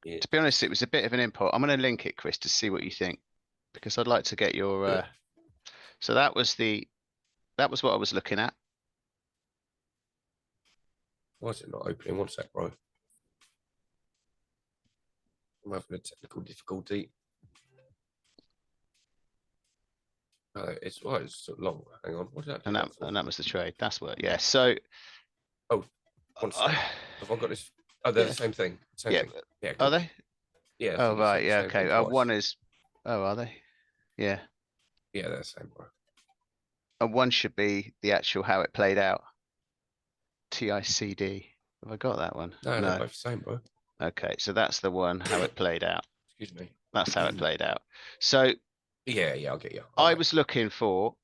Yeah. To be honest, it was a bit of an impulse. I'm going to link it, Chris, to see what you think, because I'd like to get your. So that was what I was looking at. Why is it not opening? One sec, bro. I'm having a technical difficulty. It's so long. Hang on. What did that do? And that was the trade. That's what. Yeah. So. Oh, one sec. Have I got this? Oh, they're Yeah. the same thing. Same Yeah. thing. Yeah, Are cool. they? Yeah, I Oh think you right. said the Yeah. same thing Okay. twice. One is. Oh, are they? Yeah. Yeah, they're the same, bro. And one should be the actual how it played out. TICD. Have I got that one? No, they're both the same, bro. Okay, so that's the one how it played out. Excuse me. That's how it played out. So yeah, I'll get you. I was looking for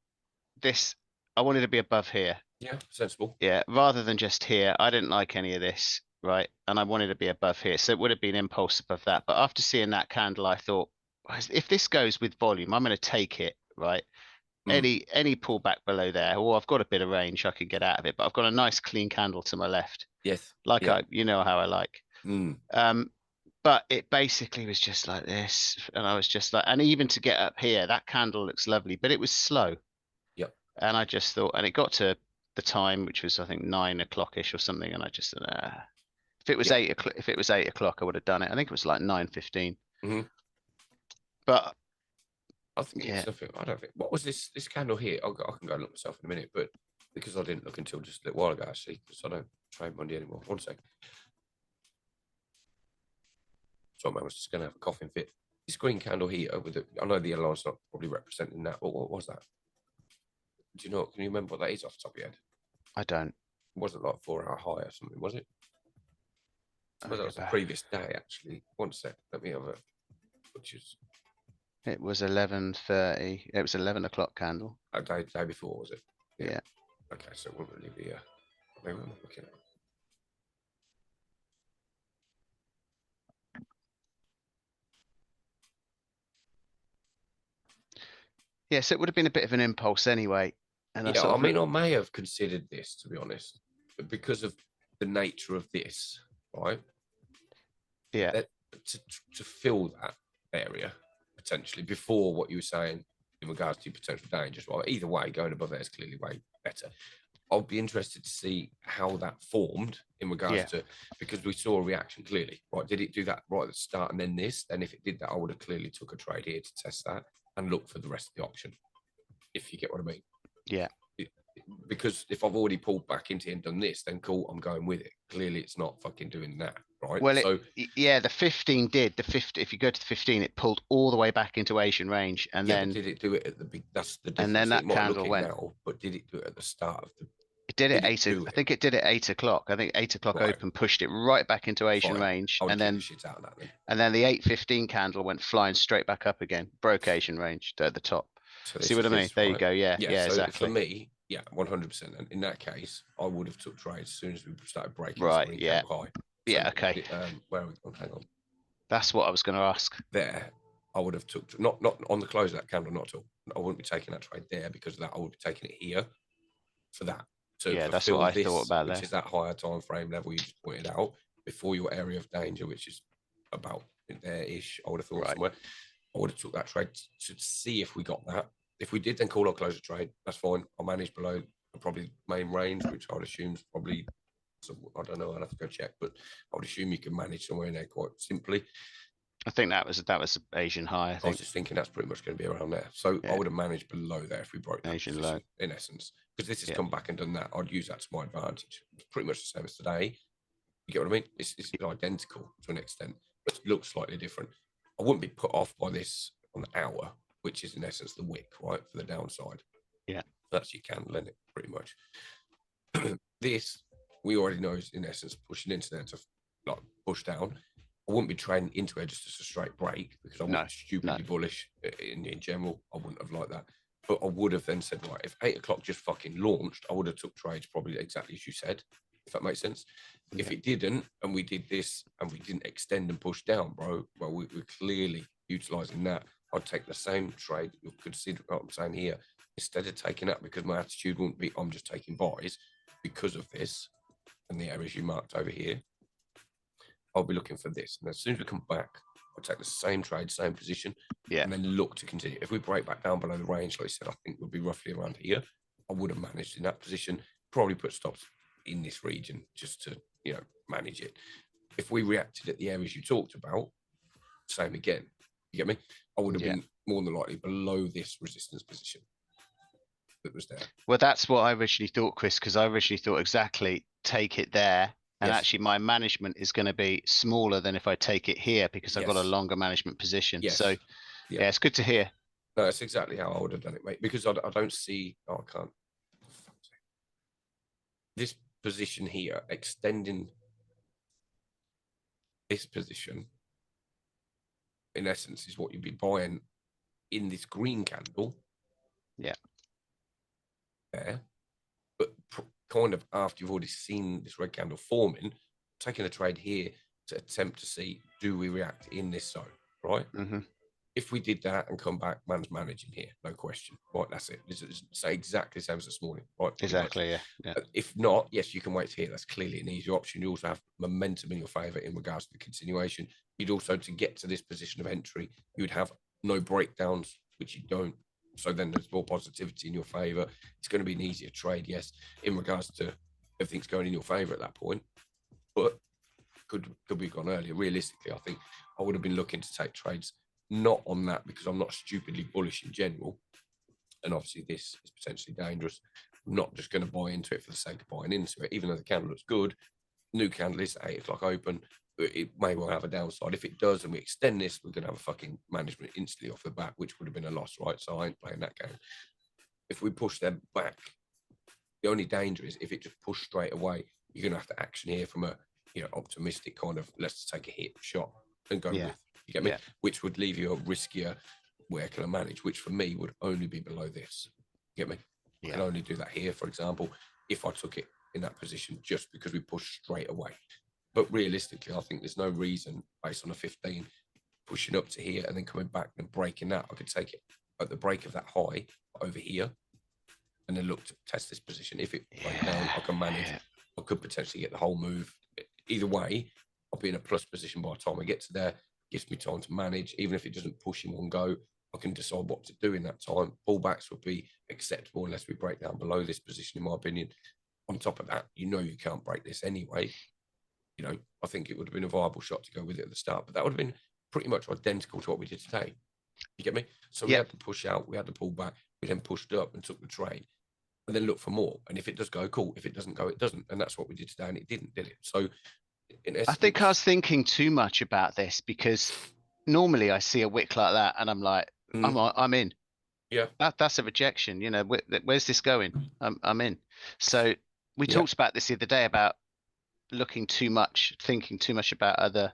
this. I wanted to be above here. Yeah, sensible. Yeah, rather than just here. I didn't like any of this, right? And I wanted to be above here. So it would have been impulse above that. But after seeing that candle, I thought, if this goes with volume, I'm going to take it, right? Any pullback below there, or I've got a bit of range, I could get out of it. But I've got a nice clean candle to my left. Yes. Like you know how I like. Mm. But it basically was just like this, and I was just like, and even to get up here, that candle looks lovely, but it was slow. Yep. And I just thought, and it got to the time, which was I think 9 o'clock-ish or something, and I just if it was 8 o'clock, I would have done it. I think it was like 9:15. But I think it's something. I don't think. What was this candle here? I can go look myself in a minute, but because I didn't look until just a little while ago, actually, because I don't trade Monday anymore. One sec. Sorry, man, I was just going to have a coughing fit. This green candle here with the, I know the yellow line's not probably representing that, but what was that? Do you know? Can you remember what that is off the top of your head? I don't. It wasn't like 4 hour high or something, was it? Well, that was the previous day, actually. One sec. Let me have a. Which is. It was 11:30. It was 11 o'clock candle. A day before, was it? Yeah. Okay, so it wouldn't really be a. Maybe I'm not looking at it. Yes, it would have been a bit of an impulse anyway. And I mean, I may have considered this, to be honest, but because of the nature of this, right? Yeah. To fill that area potentially before what you were saying in regards to potential dangers. Well, either way, going above there is clearly way better. I'll be interested to see how that formed in regards to, because we saw a reaction clearly. Right? Did it do that right at the start and then this? Then if it did that, I would have clearly took a trade here to test that and look for the rest of the option. If you get what I mean. Yeah. Because if I've already pulled back into it and done this, then cool, I'm going with it. Clearly, it's not fucking doing that, right? Well, the 15 did. The 50, if you go to the 15, it pulled all the way back into Asian range, and then did it do it at the big? That's the difference. And then that candle went. Now, but did it do it at the start of the? It did it 8. I think it did it 8 o'clock. I think 8 o'clock open pushed it right back into Asian range, and then and then the 8:15 candle went flying straight back up again, broke Asian range at the top. See what I mean? There you go. Yeah, so exactly. For me, 100%. And in that case, I would have took trades as soon as we started breaking. Right. Yeah. High. Yeah. Okay. Where are we? Oh, hang on. That's what I was going to ask. There, I would have took not on the close of that candle. Not at all. I wouldn't be taking that trade there because of that. I would be taking it here for that. That's what I thought about which is that higher time frame level you just pointed out before your area of danger, which is about there-ish. I would have thought somewhere. I would have took that trade to see if we got that. If we did, then call or close a trade. That's fine. I'll manage below probably main range, which I would assume is probably, I don't know, I'll have to go check, but I would assume you can manage somewhere in there quite simply. I think that was Asian high. I was just thinking that's pretty much going to be around there. So I would have managed below there if we broke that Asian low, in essence. Because this has come back and done that. I'd use that to my advantage. It's pretty much the same as today. You get what I mean? It's identical to an extent, but it looks slightly different. I wouldn't be put off by this on the hour, which is in essence the wick, right, for the downside. Yeah. That's your candle in it, pretty much. This, we already know is in essence pushing into there to like push down. I wouldn't be trading into it just as a straight break because I wasn't stupidly bullish in general. I wouldn't have liked that. But I would have then said, right, if 8 o'clock just fucking launched, I would have took trades probably exactly as you said, if that makes sense. Yeah. If it didn't, and we did this and we didn't extend and push down, bro, well, we're clearly utilizing that. I'd take the same trade. You'll consider what I'm saying here. Instead of taking that, because my attitude wouldn't be, I'm just taking buys because of this and the areas you marked over here. I'll be looking for this. And as soon as we come back, I'll take the same trade, same position, and then look to continue. If we break back down below the range, like I said, I think we'll be roughly around here. I would have managed in that position, probably put stops in this region just to, you know, manage it. If we reacted at the areas you talked about, same again. You get me? I would have been more than likely below this resistance position that was there. Well, that's what I originally thought, Chris, because I originally thought exactly take it there. And actually my management is going to be smaller than if I take it here because I've got a longer management position. So yeah, it's good to hear. No, that's exactly how I would have done it, mate, because I don't see, I can't. This position here, extending this position, in essence, is what you'd be buying in this green candle. Yeah. There. But kind of after you've already seen this red candle forming, taking a trade here to attempt to see, do we react in this zone, right? If we did that and come back, man's managing here, no question. Right, that's it. It's exactly the same as this morning, right? Exactly, yeah. If not, yes, you can wait here. That's clearly an easier option. You also have momentum in your favor in regards to the continuation. You'd also, to get to this position of entry, you'd have no breakdowns, which you don't. So then there's more positivity in your favor. It's going to be an easier trade, yes, in regards to everything's going in your favor at that point. But could we have gone earlier? Realistically, I think I would have been looking to take trades not on that, because I'm not stupidly bullish in general. And obviously this is potentially dangerous. I'm not just going to buy into it for the sake of buying into it, even though the candle looks good. New candle is at 8 o'clock open. It may well have a downside. If it does and we extend this, we're going to have a fucking management instantly off the bat, which would have been a loss, right? So I ain't playing that game. If we push them back, the only danger is if it just pushed straight away, you're going to have to action here from a, you know, optimistic kind of, let's take a hit shot and go with. You get me? Which would leave you a riskier, where can I manage, which for me would only be below this. You get me? I can only do that here, for example, if I took it in that position just because we pushed straight away. But realistically, I think there's no reason, based on a 15, pushing up to here and then coming back and breaking that. I could take it at the break of that high over here and then look to test this position. If it breaks down, I can manage. I could potentially get the whole move. Either way, I'll be in a plus position by the time I get to there. Gives me time to manage. Even if it doesn't push in one go, I can decide what to do in that time. Pullbacks would be acceptable unless we break down below this position, in my opinion. On top of that, you know you can't break this anyway. You know, I think it would have been a viable shot to go with it at the start, but that would have been pretty much identical to what we did today. You get me? So we had to push out, we had to pull back, we then pushed up and took the trade, and then look for more. And if it does go, cool. If it doesn't go, it doesn't. And that's what we did today, and it didn't, did it? So in essence, I think I was thinking too much about this, because normally I see a wick like that and I'm like, I'm in. Yeah. That's a rejection. You know, where's this going? I'm in. So we talked about this the other day about looking too much, thinking too much about other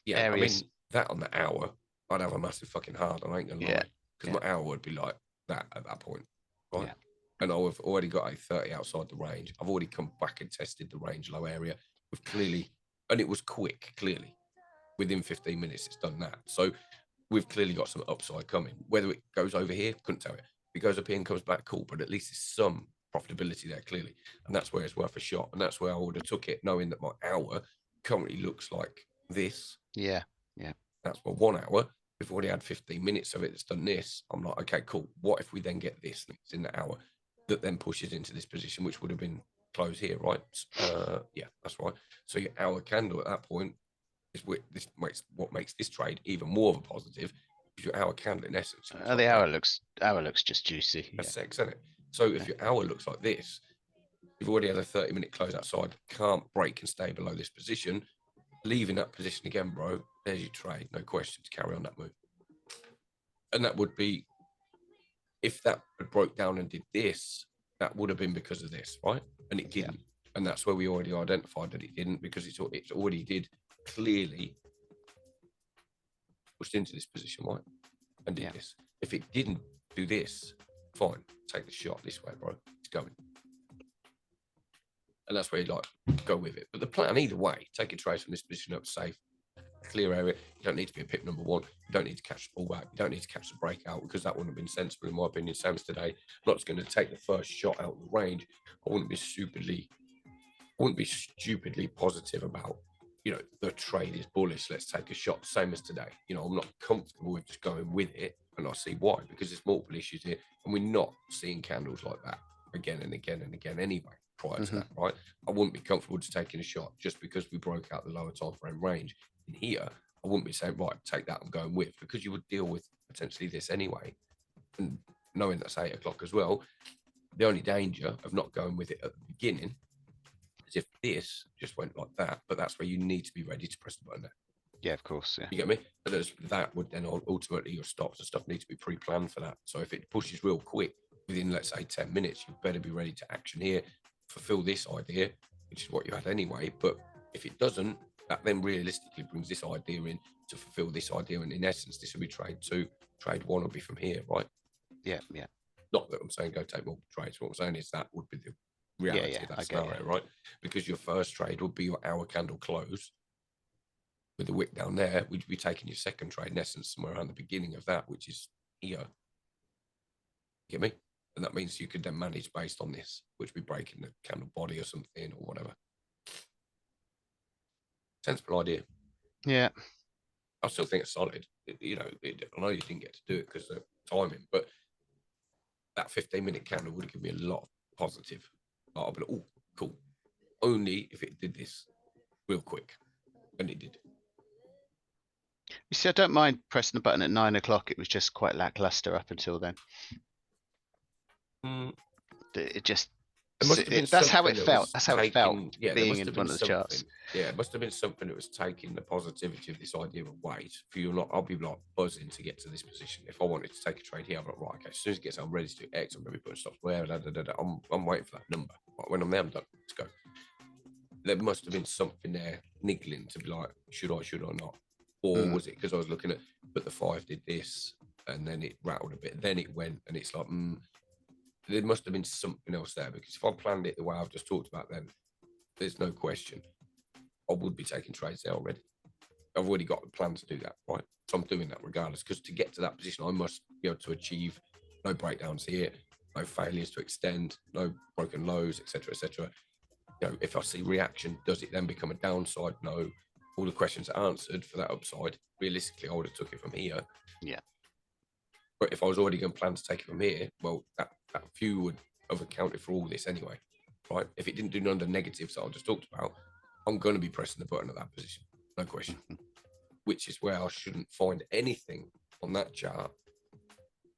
areas. I mean, that on the hour, I'd have a massive fucking hard. I ain't gonna lie, because my hour would be like that at that point, right? Yeah. And I've already got a 30 outside the range. I've already come back and tested the range low area. We've clearly, and it was quick, clearly. Within 15 minutes, it's done that. So we've clearly got some upside coming. Whether it goes over here, couldn't tell you. If it goes up here and comes back, cool. But at least there's some profitability there, clearly. And that's where it's worth a shot. And that's where I would have took it, knowing that my hour currently looks like this. Yeah. That's my 1 hour. We've already had 15 minutes of it that's done this. I'm like, okay, cool. What if we then get this next in the hour that then pushes into this position, which would have been close here, right? Yeah, that's right. So your hour candle at that point is what makes this trade even more of a positive, because your hour candle in essence. The hour looks just juicy. That's sex, isn't it? So if your hour looks like this, you've already had a 30-minute close outside, can't break and stay below this position, leaving that position again, bro. There's your trade, no question, to carry on that move. And that would be, if that broke down and did this, that would have been because of this, right? And it didn't. And that's where we already identified that it didn't, because it's already did clearly pushed into this position, right? And did this. If it didn't do this, fine, take the shot this way, bro. It's going. And that's where you like go with it. But the plan, either way, take a trade from this position up safe, clear area. You don't need to be a pip number one. You don't need to catch the pullback. You don't need to catch the breakout, because that wouldn't have been sensible, in my opinion. Same as today. I'm not just going to take the first shot out of the range. I wouldn't be stupidly positive about you know, the trade is bullish, let's take a shot, same as today. You know, I'm not comfortable with just going with it, and I see why, because there's multiple issues here, and we're not seeing candles like that again and again and again anyway. Prior to that, right? I wouldn't be comfortable just taking a shot just because we broke out the lower time frame range in here. I wouldn't be saying, right, take that, I'm going with, because you would deal with potentially this anyway. And knowing that's 8 o'clock as well, the only danger of not going with it at the beginning is if this just went like that, but that's where you need to be ready to press the button there. Yeah, of course. Yeah. You get me? And that would then ultimately your stops and stuff need to be pre-planned for that. So if it pushes real quick within, let's say, 10 minutes, you better be ready to action here, fulfill this idea, which is what you had anyway. But if it doesn't, that then realistically brings this idea in to fulfill this idea. And in essence, this will be trade 2. Trade 1 will be from here, right? Yeah, yeah. Not that I'm saying go take more trades. What I'm saying is that would be the reality of that scenario, right? Because your first trade would be your hour candle close with the wick down there. We'd be taking your second trade in essence somewhere around the beginning of that, which is here. You get me? And that means you could then manage based on this, which would be breaking the candle body or something or whatever. Sensible idea. Yeah. I still think it's solid. You know, I know you didn't get to do it because of timing, but that 15-minute candle would have given me a lot of positive. I'll be like, oh, cool. Only if it did this real quick. And it did. You see, I don't mind pressing the button at 9 o'clock. It was just quite lackluster up until then. It just, that's how it felt. That's how it felt being in front of the charts. Yeah, it must have been something that was taking the positivity of this idea of weight for you. I'll be like buzzing to get to this position. If I wanted to take a trade here, I'm like, right, okay, as soon as it gets, I'm ready to do X, I'm going to be putting stops where, I'm waiting for that number. Right, when I'm there, I'm done. Let's go. There must have been something there niggling to be like, should I not? Or was it because I was looking at, but the 5 did this and then it rattled a bit, then it went, and it's like, there must have been something else there, because if I planned it the way I've just talked about, then there's no question I would be taking trades there already. I've already got a plan to do that, right? So I'm doing that regardless, because to get to that position, I must be able to achieve no breakdowns here, no failures to extend, no broken lows, etc., etc. You know, if I see reaction, does it then become a downside? No. All the questions are answered for that upside. Realistically, I would have took it from here. Yeah. But if I was already going to plan to take it from here, well, that view would have accounted for all this anyway, right? If it didn't do none of the negatives that I just talked about, I'm going to be pressing the button at that position, no question. Which is where I shouldn't find anything on that chart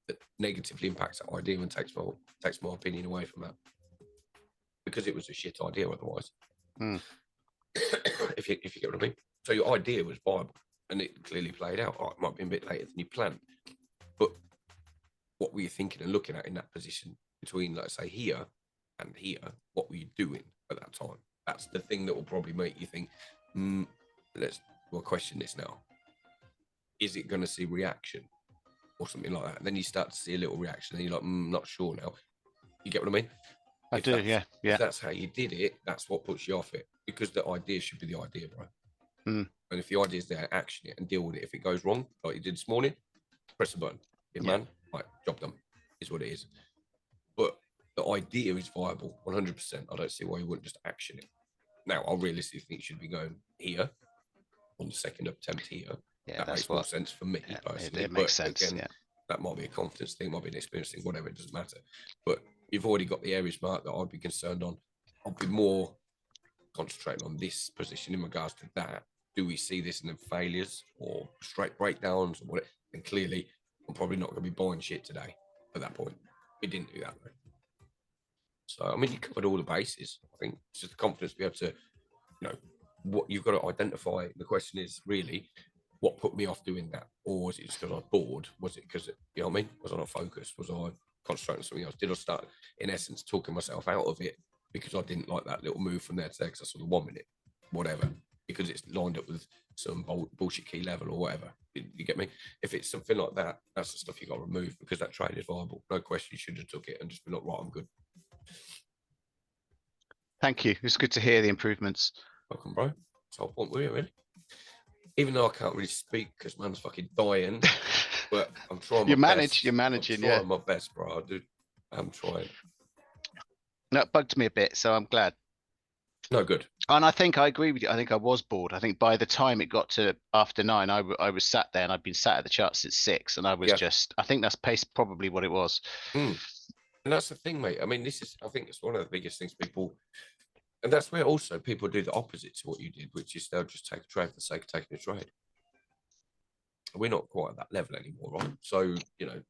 that negatively impacts that idea and takes my opinion away from that, because it was a shit idea otherwise. If you get what I mean. So your idea was viable and it clearly played out. Oh, it might be a bit later than you planned, but what were you thinking and looking at in that position between, let's say, here and here? What were you doing at that time? That's the thing that will probably make you think, we'll question this now. Is it going to see reaction or something like that? And then you start to see a little reaction and you're like, not sure now. You get what I mean? I do, yeah. If that's how you did it, that's what puts you off it, because the idea should be the idea, bro. And if the idea is there, action it and deal with it. If it goes wrong, like you did this morning, press the button. Man, right, job done, is what it is. But the idea is viable, 100%. I don't see why you wouldn't just action it. Now, I realistically think you should be going here on the second attempt here. Yeah, that makes more sense for me personally. It makes sense. Again, that might be a confidence thing, might be an experience thing, whatever, it doesn't matter. But you've already got the areas marked that I'd be concerned on. I'll be more concentrating on this position in regards to that. Do we see this in the failures or straight breakdowns or whatever? And clearly, I'm probably not going to be buying shit today at that point. We didn't do that, though. So, I mean, you covered all the bases. I think it's just the confidence to be able to, you know, what you've got to identify. The question is really, what put me off doing that? Or was it just because I was bored? Was it because, you know what I mean? Was I not focused? Was I concentrating on something else? Did I start, in essence, talking myself out of it because I didn't like that little move from there to there because I saw the 1 minute, whatever, because it's lined up with some bullshit key level or whatever. You get me? If it's something like that, that's the stuff you got to remove, because that trade is viable. No question, you should have took it and just been like, right, I'm good. Thank you. It's good to hear the improvements. Welcome, bro. That's the whole point, were you, really? Even though I can't really speak because man's fucking dying, but I'm trying my best. You're managing, I'm trying my best, bro. I'm trying. No, it bugged me a bit, so I'm glad. No good. And I think I agree with you. I think I was bored. I think by the time it got to after 9, I was sat there, and I'd been sat at the charts since 6, and I was just. I think that's pace probably what it was. And that's the thing, mate. I mean, I think it's one of the biggest things people, and that's where also people do the opposite to what you did, which is they'll just take a trade for the sake of taking a trade. We're not quite at that level anymore, right? So,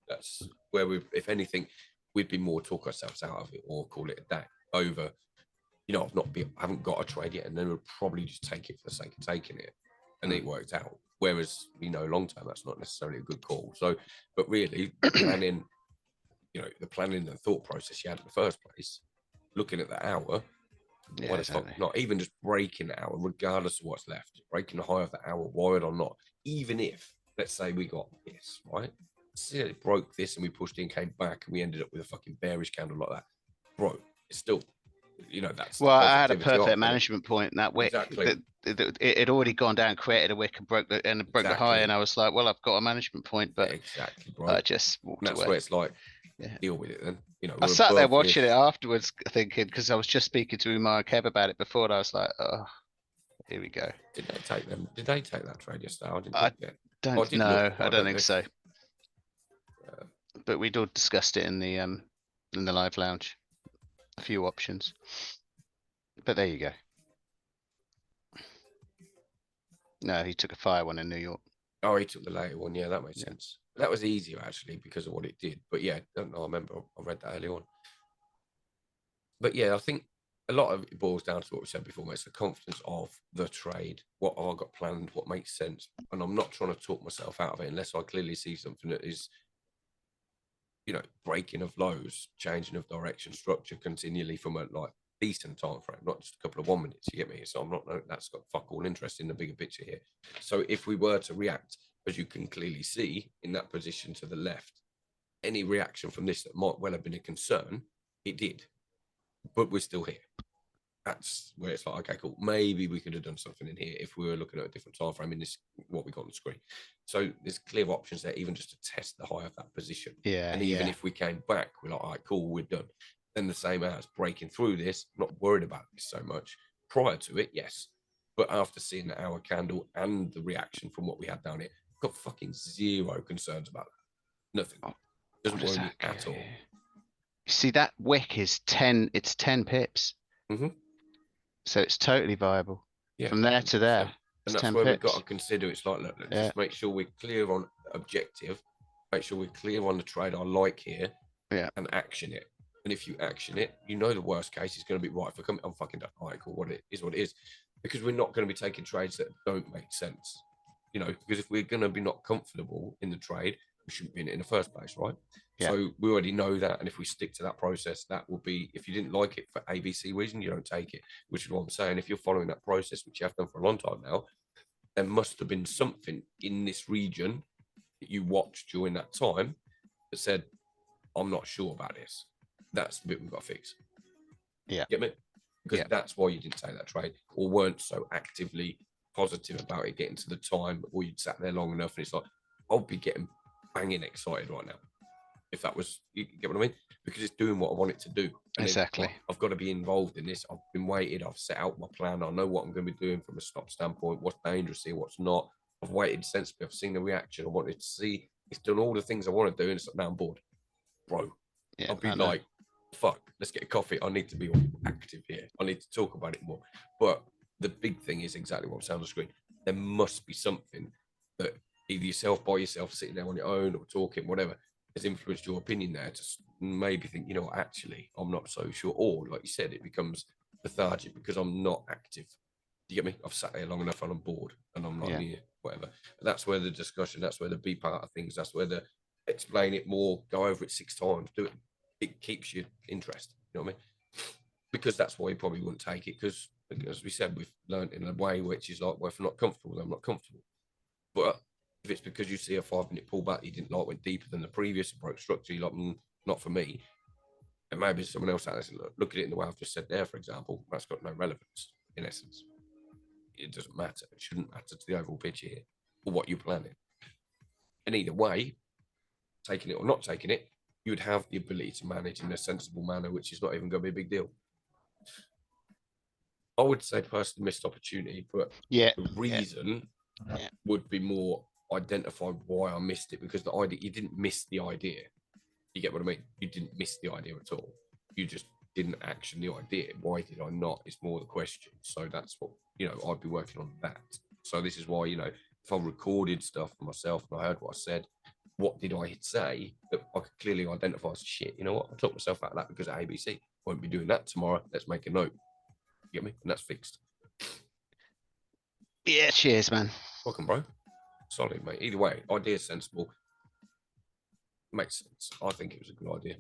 that's where if anything, we'd be more talk ourselves out of it or call it a day over, I haven't got a trade yet, and then we'll probably just take it for the sake of taking it, and it worked out. Whereas, long term, that's not necessarily a good call. So, but really, planning, the planning and thought process you had in the first place, looking at the hour, exactly. not even just breaking the hour, regardless of what's left, breaking the high of the hour, wired or not, even if, let's say we got this, right? See, it broke this and we pushed in, came back, and we ended up with a fucking bearish candle like that. Bro, it's still, that's well, I had a perfect management point in that wick. Exactly. It had already gone down, created a wick, and broke the high, and I was like, well, I've got a management point, but exactly, bro. I just walked that's away. Where it's like, deal with it then. I sat there watching it afterwards, thinking, because I was just speaking to Umar and Kev about it before, and I was like, oh, here we go. Did they take them? Did they take that trade yesterday? I don't know. I don't think so. But we'd all discussed it in the live lounge. A few options. But there you go. No, he took a fire one in New York. Oh, he took the later one. Yeah, that makes sense. That was easier actually because of what it did. But yeah, I remember I read that early on. But yeah, I think a lot of it boils down to what we said before, mate. It's the confidence of the trade. What have I got planned? What makes sense? And I'm not trying to talk myself out of it unless I clearly see something that is, breaking of lows, changing of direction, structure continually from a decent time frame, not just a couple of 1 minutes. You get me? So I'm not. That's got fuck all interest in the bigger picture here. So if we were to react, as you can clearly see in that position to the left, any reaction from this that might well have been a concern, it did. But we're still here. That's where it's like, okay, cool. Maybe we could have done something in here if we were looking at a different time frame in this, what we got on the screen. So there's clear options there, even just to test the high of that position. Yeah. And even if we came back, we're like, all right, cool, we're done. Then the same as breaking through this, I'm not worried about this so much. Prior to it, yes. But after seeing the hour candle and the reaction from what we had down here, I've got fucking zero concerns about that. Nothing. Doesn't worry me at all. See, that wick is 10, it's 10 pips. So it's totally viable. Yeah, from there to there. And that's where we've got to consider. It's like, look, just make sure we're clear on objective. Make sure we're clear on the trade I like here. Yeah. And action it. And if you action it, the worst case is going to be right. If I'm fucking done. All right, cool. What it is. Because we're not going to be taking trades that don't make sense. Because if we're going to be not comfortable in the trade, we shouldn't be in it in the first place, right? Yeah. So we already know that, and if we stick to that process, that will be, if you didn't like it for ABC reason, you don't take it, which is what I'm saying. If you're following that process, which you have done for a long time now, there must have been something in this region that you watched during that time that said, I'm not sure about this. That's the bit we've got to fix. Yeah. Get me? Because that's why you didn't take that trade, or weren't so actively positive about it getting to the time, or you'd sat there long enough and it's like, I'll be getting banging excited right now if that was, you get what I mean, because it's doing what I want it to do. And exactly. I've got to be involved in this. I've been waited, I've set out my plan, I know what I'm going to be doing from a stop standpoint, what's dangerous here, what's not. I've waited sensibly, I've seen the reaction I wanted to see. It's done all the things I want to do, and it's like, now I'm bored, bro. I'll be like, fuck, let's get a coffee. I need to be active here. I need to talk about it more. But the big thing is exactly what I'm saying on the screen. There must be something that either yourself, by yourself, sitting there on your own or talking, whatever, has influenced your opinion there to maybe think, actually, I'm not so sure. Or, like you said, it becomes lethargic because I'm not active. Do you get me? I've sat there long enough and I'm bored and I'm not near, whatever. And that's where the discussion, that's where the be part of things, that's where the explain it more, go over it 6 times, do it. It keeps you interested. You know what I mean? Because that's why you probably wouldn't take it. Because, as we said, we've learned in a way which is like, well, if I'm not comfortable, then I'm not comfortable. But if it's because you see a 5-minute pullback you didn't like, went deeper than the previous approach structure, you're like, not for me. And maybe someone else out there, look at it in the way I've just said there, for example, that's got no relevance in essence. It doesn't matter. It shouldn't matter to the overall picture here or what you're planning. And either way, taking it or not taking it, you would have the ability to manage in a sensible manner, which is not even going to be a big deal. I would say personally missed opportunity, but Yeah. the reason would be more identify why I missed it, because the idea, you didn't miss the idea. You get what I mean? You didn't miss the idea at all. You just didn't action the idea. Why did I not? Is more the question. So that's what, I'd be working on that. So this is why, if I recorded stuff for myself and I heard what I said, what did I say that I could clearly identify as shit? You know what? I took myself out of that because of ABC. Won't be doing that tomorrow. Let's make a note. You get me? And that's fixed. Yeah, cheers, man. Welcome, bro. Solid, mate. Either way, idea's sensible. Makes sense. I think it was a good idea.